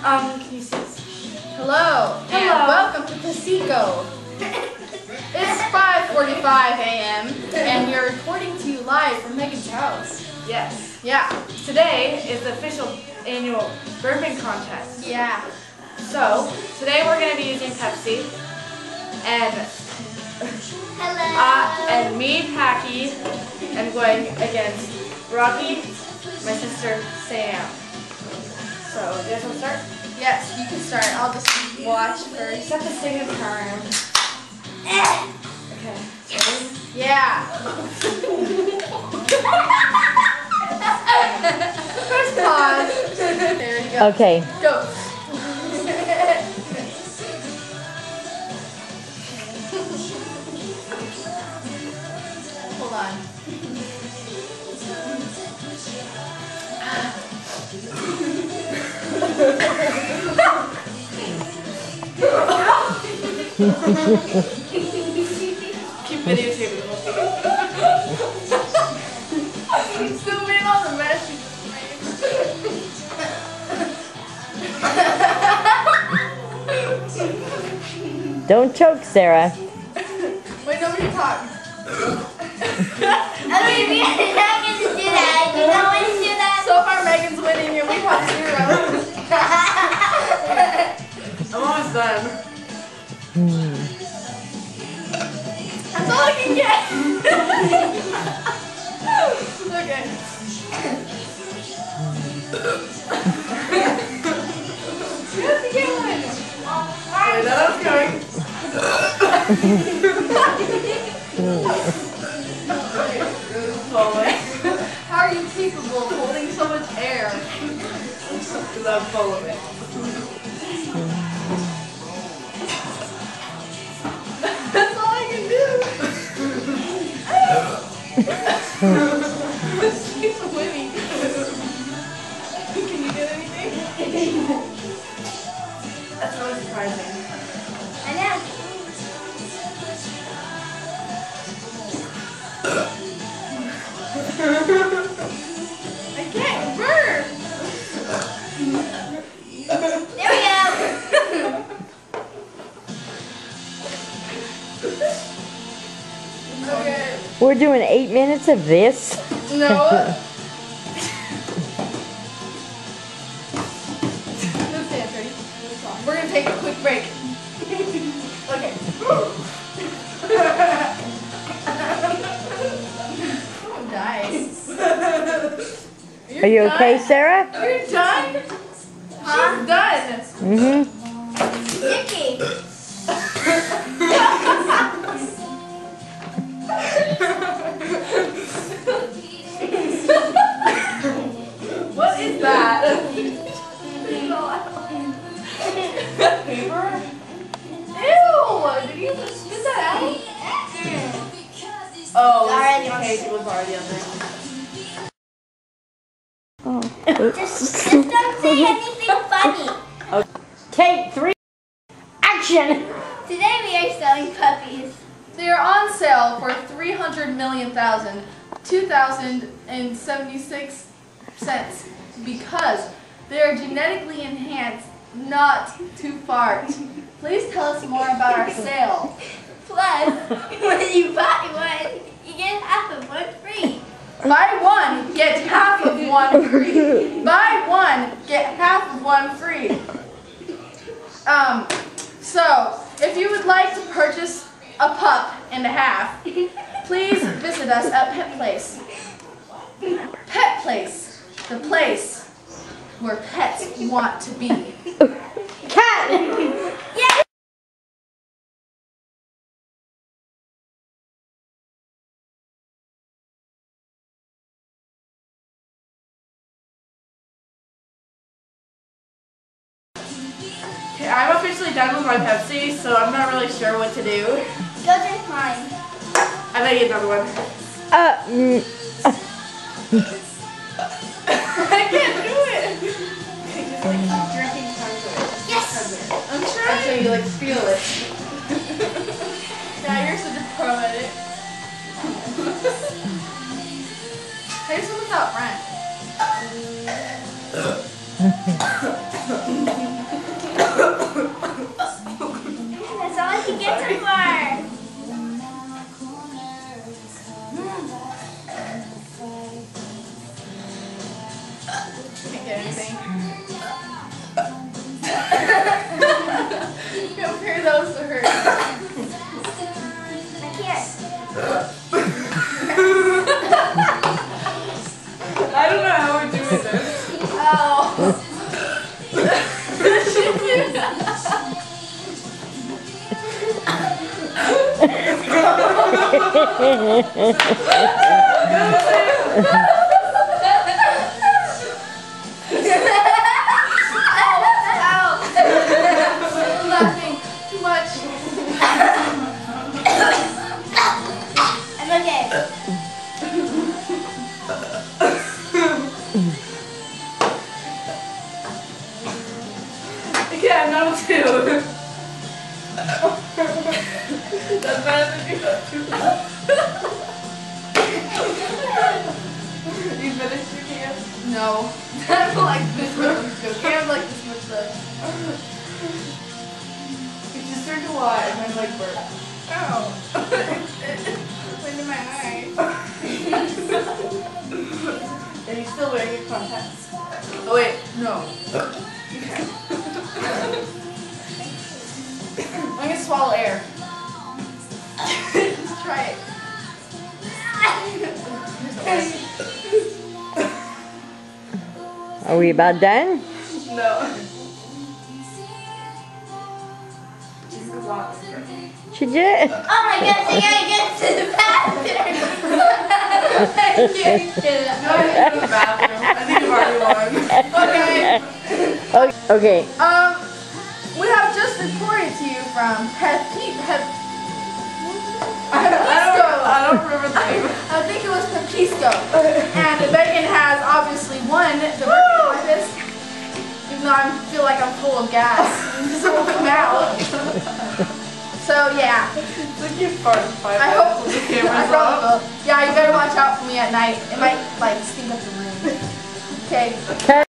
Can you see us? Hello. And welcome to Pasico. It's 5:45 a.m. and we're recording to you live from Megan's house. Yes. Yeah. Today is the official annual burping contest. Yeah. So, today we're going to be using Pepsi. And and me, Packy, am going against Rocky, my sister, Sam. So, you guys want to start? Yes, you can start. I'll just watch first. Set the same time. Okay. Ready? Yeah. First pause. There you go. Okay. Go. Hold on. Keep videotaping. Zoom in on the mess you just made. Don't choke, Sarah. Wait, nobody talk. I mean, we're not going to do that. You don't want to do that? So far, Megan's winning and we have 0. I'm almost done. That's all I can get. Okay. You have to get one. Wait, that was going. How are you capable of holding so much air? Because I'm full of it. That's all I can do. She's winning. Can you get anything? That's really surprising. I know. I can't burp. There we go. Okay. We're doing 8 minutes of this. No. Let's dance, ready? We're gonna take a quick break. Okay. I'm dying. Are you okay, Sarah? You're done? Huh? She's done. Mm-hmm. Vicky. What is that? Paper? Ew! Did you just spit that out? Oh, Already. the page was already on there. Just don't say anything funny. Take 3. Action! Today we are selling puppies. They are on sale for 2,76 cents because they are genetically enhanced not to fart. Please tell us more about our sale. Plus, when you buy one, you get half of one free. Buy one, get half of one free. Buy one, get half of one free. So, if you would like to purchase a pup and a half, please visit us at Pet Place. Pet Place, the place where pets want to be. Cat! Yeah. Okay, I'm officially done with my Pepsi, so I'm not really sure what to do. Go drink mine. I might get another one. I can't do it! Okay, just like keep drinking tons of it. Yes. I'm Until trying. you like feel it. Yeah, you're such a pro at it. Taste them without Brent. think. Compare those to hers. I can't. I don't know how we're doing this. Oh. Laughing too much. I'm okay. Yeah, no too. That's better than you. You finished your can? No. I have like this much. I have like this much left. You just drink a lot and then like burp. Ow. Went in my eye. And you're still wearing your contacts. Oh wait, no. I'm gonna swallow air. Let's try it. Are we about done? No. Just goes on. She did. Oh my gosh, I gotta get to the bathroom. I can't get it. No, I need to go to the bathroom. I think I've already won. Okay. Okay. We have just reported to you from I don't remember the name. I think it was Pepisco. And Megan has obviously won the burping contest. Even though I feel like I'm full of gas. It won't come out. So yeah. It's like you farted 5 I minutes hope with the I cameras probably off. will. Yeah, you better watch out for me at night. It might like stink up the room. Okay.